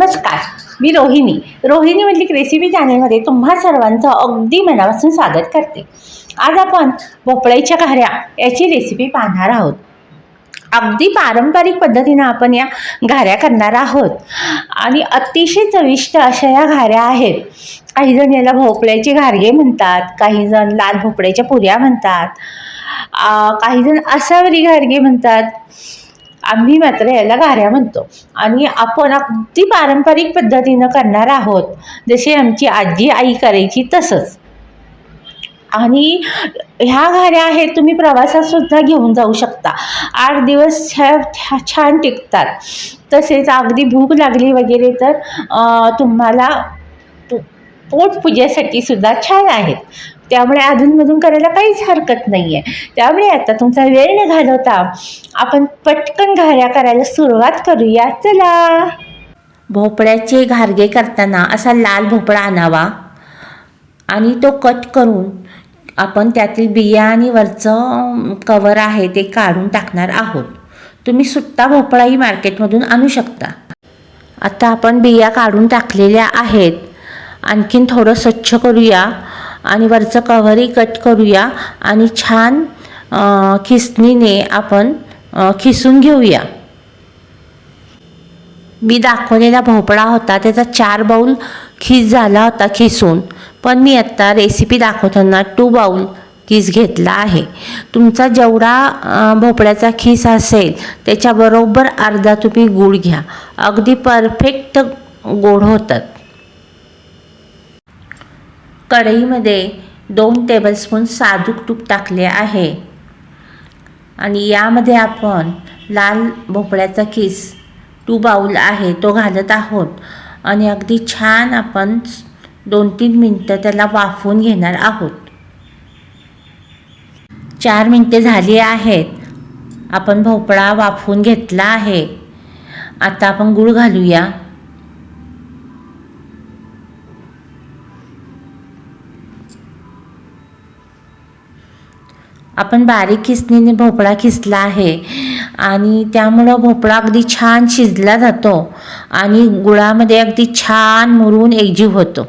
नमस्कार, मी रोहिणी मधलिक रेसिपी चॅनलमध्ये तुम्हा सर्वांचं अगदी मनापासून स्वागत करते. आज आपण भोपळ्याच्या घाऱ्या याची रेसिपी पाहणार आहोत. अगदी पारंपरिक पद्धतीने आपण या घाऱ्या करणार आहोत आणि अतिशय चविष्ट अशा या घाऱ्या आहेत. काही जण याला भोपळ्याचे घारगे म्हणतात, काही जण लाल भोपळ्याच्या पुऱ्या म्हणतात, काही जण आसावरी घारगे म्हणतात. आम्ही मात्र याला घाऱ्या म्हणतो आणि आपण अगदी पारंपरिक पद्धतीनं करणार आहोत, जशी आमची आजी आई करायची तसंच. आणि ह्या घाऱ्या आहेत तुम्ही प्रवासात सुद्धा घेऊन जाऊ शकता. 8 दिवस ह्या छान टिकतात. तसेच अगदी भूक लागली वगैरे तर तुम्हाला पोटपूजेसाठी सुद्धा छान आहेत. त्यामुळे अधूनमधून करायला काहीच हरकत नाही आहे. त्यामुळे आता तुमचा वेळ न घालवता आपण पटकन घाऱ्या करायला सुरुवात करूया. चला. भोपळ्याचे घारगे करताना असा लाल भोपळा आणावा आणि तो कट करून आपण त्यातील बिया आणि वरचं कवर आहे ते काढून टाकणार आहोत. तुम्ही सुट्टा भोपळाही मार्केटमधून आणू शकता. आता आपण बिया काढून टाकलेल्या आहेत. आणखीन थोडं स्वच्छ करूया आणि वरचं कव्हरही कट करूया आणि छान खिसणीने आपण खिसून घेऊया. मी दाखवलेला भोपळा होता त्याचा 4 बाउल खीस झाला होता खिसून, पण मी आत्ता रेसिपी दाखवताना 2 बाउल खीस घेतला आहे. तुमचा जेवढा भोपळ्याचा खीस असेल त्याच्याबरोबर अर्धा तुम्ही गूळ घ्या. अगदी परफेक्ट गोड होतात. कढईमध्ये 2 टेबलस्पून साजूक तूप टाकले आहे आणि यामध्ये आपण लाल भोपळ्याचा खीस 2 बाउल आहे तो घालत आहोत आणि अगदी छान आपण 2-3 मिनटं त्याला वाफवून घेणार आहोत. 4 मिनटे झाली आहेत. आपण भोपळा वाफवून घेतला आहे. आता आपण गूळ घालूया. आपण बारीक खिसणीने भोपळा खिसला आहे आणि त्यामुळं भोपळा अगदी छान शिजला जातो आणि गुळामध्ये अगदी छान मुरून एकजीव होतो.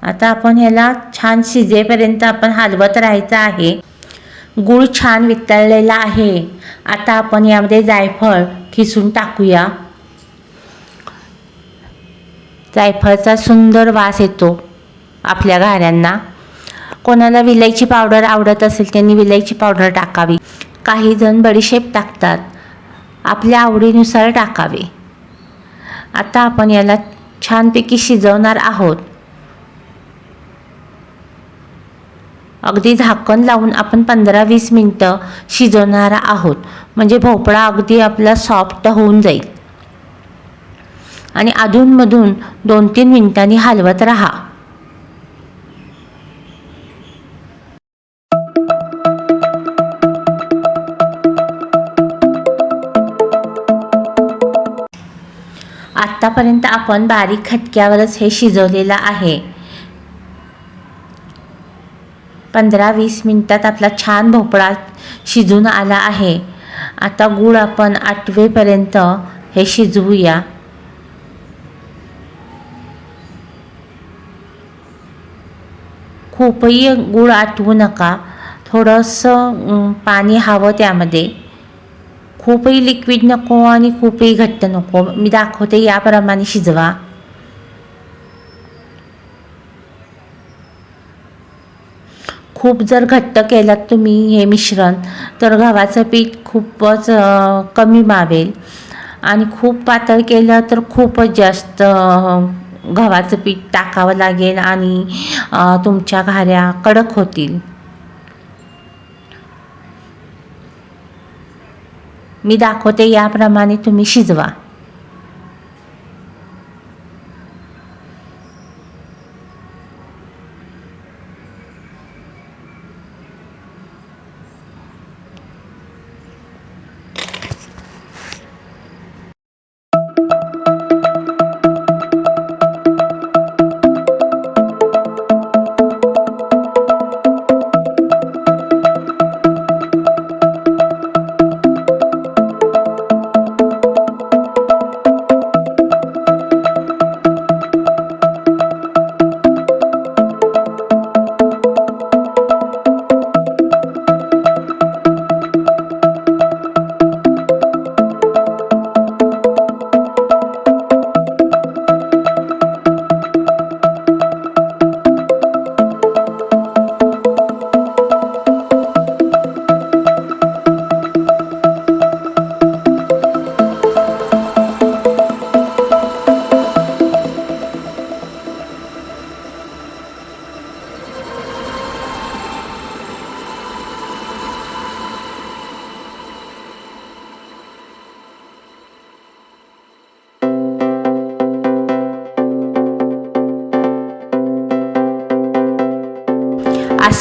आता आपण ह्याला छान शिजेपर्यंत आपण हलवत राहायचं आहे. गूळ छान वितळलेला आहे. आता आपण यामध्ये जायफळ खिसून टाकूया. जायफळाचा सुंदर वास येतो आपल्या घाऱ्यांना. कोणाला विलायची पावडर आवडत असेल त्यांनी विलायची पावडर टाकावी. काही जण बडीशेप टाकतात. आपल्या आवडीनुसार टाकावे. आता आपण याला छानपैकी शिजवणार आहोत. अगदी झाकण लावून आपण 15-20 मिनटं शिजवणार आहोत, म्हणजे भोपळा अगदी आपला सॉफ्ट होऊन जाईल. आणि अधूनमधून 2-3 मिनिटांनी हलवत राहा. आत्तापर्यंत आपण बारीक खटक्यावरच हे शिजवलेलं आहे. 15-20 मिनिटात आपला छान भोपळा शिजून आला आहे. आता गूळ आपण आटवेपर्यंत हे शिजवूया. खूपही गूळ आटवू नका. थोडंसं पाणी हवं त्यामध्ये. खूपही लिक्विड नको आणि खूपही घट्ट नको. मी दाखवते याप्रमाणे शिजवा. खूप जर घट्ट केलात तुम्ही हे मिश्रण तर गव्हाचं पीठ खूपच कमी मावेल आणि खूप पातळ केलं तर खूपच जास्त गव्हाचं पीठ टाकावं लागेल आणि तुमच्या घाऱ्या कडक होतील. मी दाखवते याप्रमाणे तुम्ही शिजवा.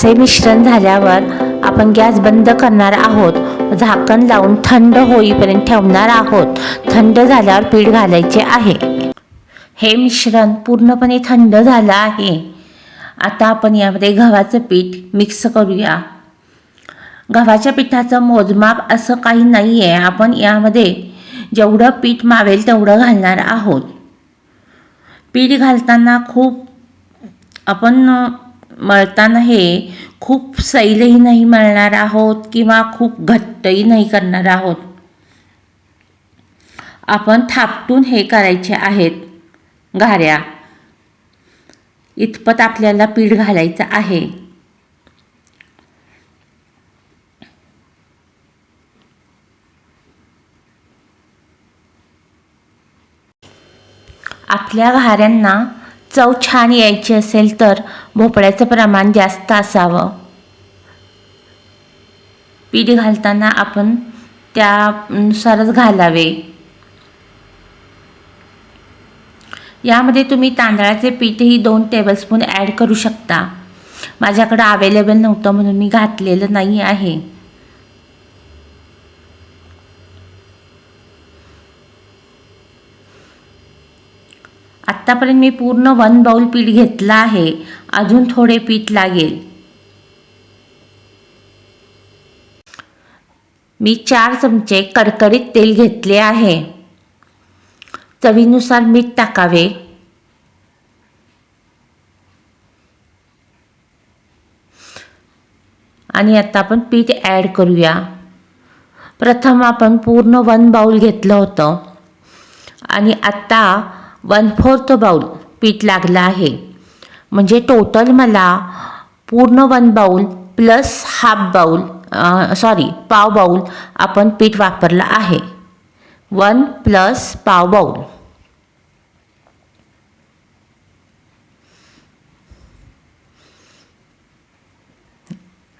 असे मिश्रण झाल्यावर आपण गॅस बंद करणार आहोत. झाकण लावून थंड होईपर्यंत ठेवणार आहोत. थंड झाल्यावर पीठ घालायचे आहे. हे मिश्रण पूर्णपणे थंड झालं आहे. आता आपण यामध्ये गव्हाचं पीठ मिक्स करूया. गव्हाच्या पिठाचं मोजमाप असं काही नाही आहे. आपण यामध्ये जेवढं पीठ मावेल तेवढं घालणार आहोत. पीठ घालताना आपण मळताना हे खूप सैलही नाही मळणार आहोत किंवा खूप घट्टही नाही करणार आहोत. आपण थापटून हे करायचे आहेत. घाऱ्या इतपत आपल्याला पीठ घालायचं आहे. आपल्या घाऱ्यांना चव छान यायची असेल तर भोपळ्याचं प्रमाण जास्त असावं. पीठ घालताना आपण त्यानुसारच घालावे. यामध्ये तुम्ही तांदळाचे पीठही 2 टेबलस्पून ॲड करू शकता. माझ्याकडं अवेलेबल नव्हतं म्हणून मी घातलेलं नाही आहे. आत्तापर्यंत मी पूर्ण 1 बाउल पीठ घेतलं आहे. अजून थोडे पीठ लागेल. मी 4 चमचे कडकडीत तेल घेतले आहे. चवीनुसार मीठ टाकावे. आणि आता आपण पीठ ॲड करूया. प्रथम आपण पूर्ण 1 बाउल घेतलं होतं आणि आता 1/4 बाउल पीठ लागलं आहे. म्हणजे टोटल मला पूर्ण 1 बाउल प्लस पाव बाउल आपण पीठ वापरलं आहे. 1 प्लस पाव बाउल.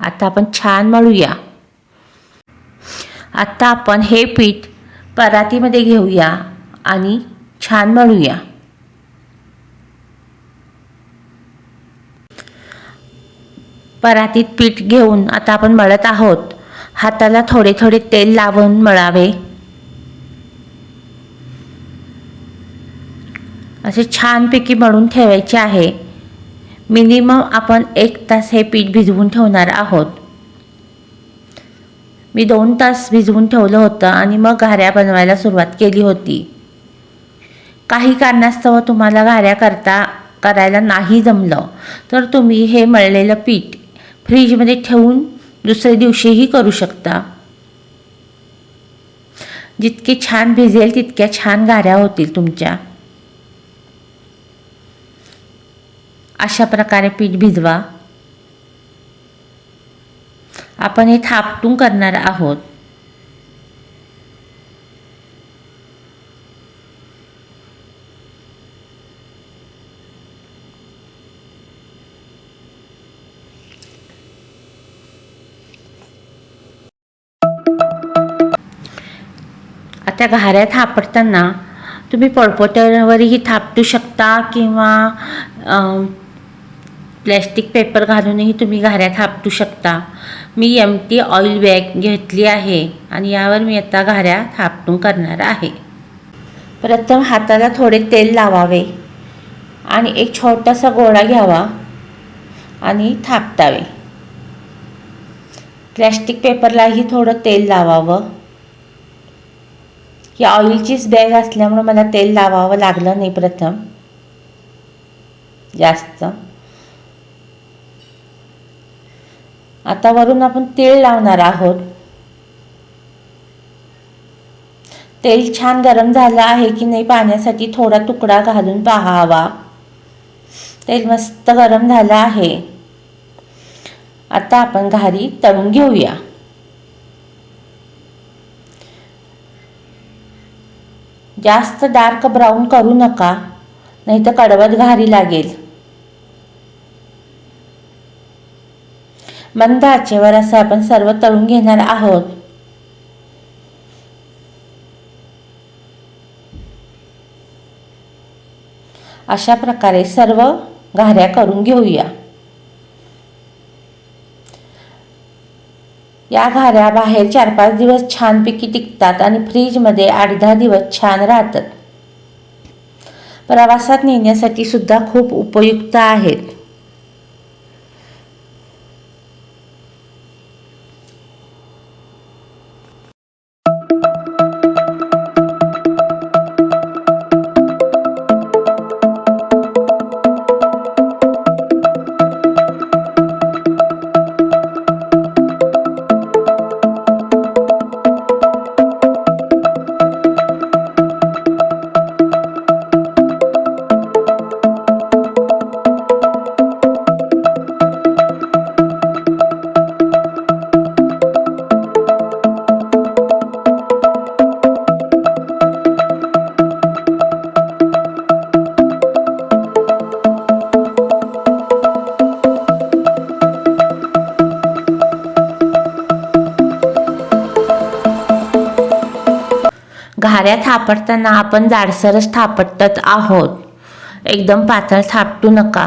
आता आपण छान मळूया. आता आपण हे पीठ परातीमध्ये घेऊया आणि छान मळूया. परातीत पीठ घेऊन आता आपण मळत आहोत. हाताला थोडे थोडे तेल लावून मळावे. असे छानपैकी मळून ठेवायचे आहे. मिनिमम आपण 1 तास हे पीठ भिजवून ठेवणार आहोत. मी 2 तास भिजवून ठेवलं होतं आणि मग घाऱ्या बनवायला सुरुवात केली होती. काही कारणास्तव तुम्हाला घाऱ्या करायला नाही जमलं तर तुम्ही हे मळलेलं पीठ फ्रीजमध्ये ठेवून दुसऱ्या दिवशीही करू शकता. जितके छान भिजेल तितक्या छान घाऱ्या होतील तुमच्या. अशा प्रकारे पीठ भिजवा. आपण हे थापटून करणार आहोत. आता घाऱ्या थापडताना तुम्ही पळपोट्यावरही थापटू शकता किंवा प्लॅस्टिक पेपर घालूनही तुम्ही घाऱ्या थापटू शकता. मी एम्प्टी ऑइल बॅग घेतली आहे आणि यावर मी आता घाऱ्या थापटून करणार आहे. प्रथम हाताला थोडे तेल लावावे आणि एक छोटासा गोळा घ्यावा आणि थापटावे. प्लॅस्टिक पेपरलाही थोडं तेल लावावं. ही ऑइलचीच बॅग असल्यामुळे मला तेल लावावं लागलं नाही प्रथम जास्त. आता वरून आपण तेल लावणार आहोत. तेल छान गरम झालं आहे की नाही पाहण्यासाठी थोडा तुकडा घालून पाहावा. तेल मस्त गरम झालं आहे. आता आपण घारी तळून घेऊया. जास्त डार्क ब्राऊन करू नका, नाही तर कडवट घारी लागेल. मंद आचेवर असं आपण सर्व तळून घेणार आहोत. अशा प्रकारे सर्व घाऱ्या करून घेऊया. या घाऱ्या बाहेर 4-5 दिवस छानपैकी टिकतात आणि फ्रीजमध्ये 8-10 दिवस छान राहतात. प्रवासात नेण्यासाठी सुद्धा खूप उपयुक्त आहेत. घाऱ्या थापडताना आपण जाडसरच थापटत आहोत, एकदम पातळ थापटू नका.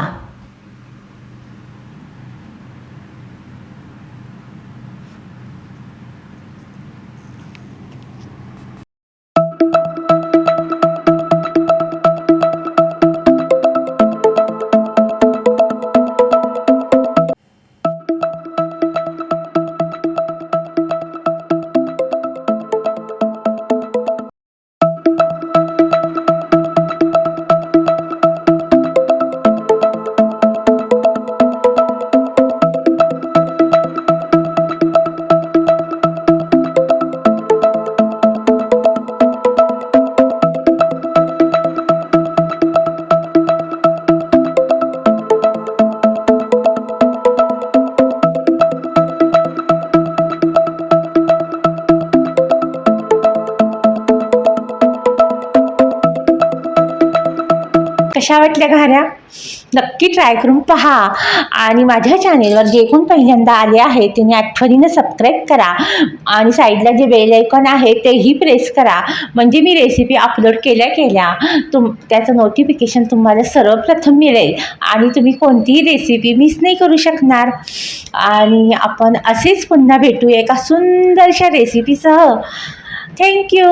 कशा वाटल्या घाऱ्या? नक्की ट्राय करून पहा. आणि माझ्या चॅनेलवर जे कोण पहिल्यांदा आले आहे त्यांनी आठवणीनं सबस्क्राईब करा आणि साईडला जे बेल आयकॉन आहे तेही प्रेस करा, म्हणजे मी रेसिपी अपलोड केल्या त्याचं नोटिफिकेशन तुम्हाला सर्वप्रथम मिळेल आणि तुम्ही कोणतीही रेसिपी मिस नाही करू शकणार. आणि आपण असेच पुन्हा भेटू एका सुंदरशा रेसिपीसह. थँक्यू.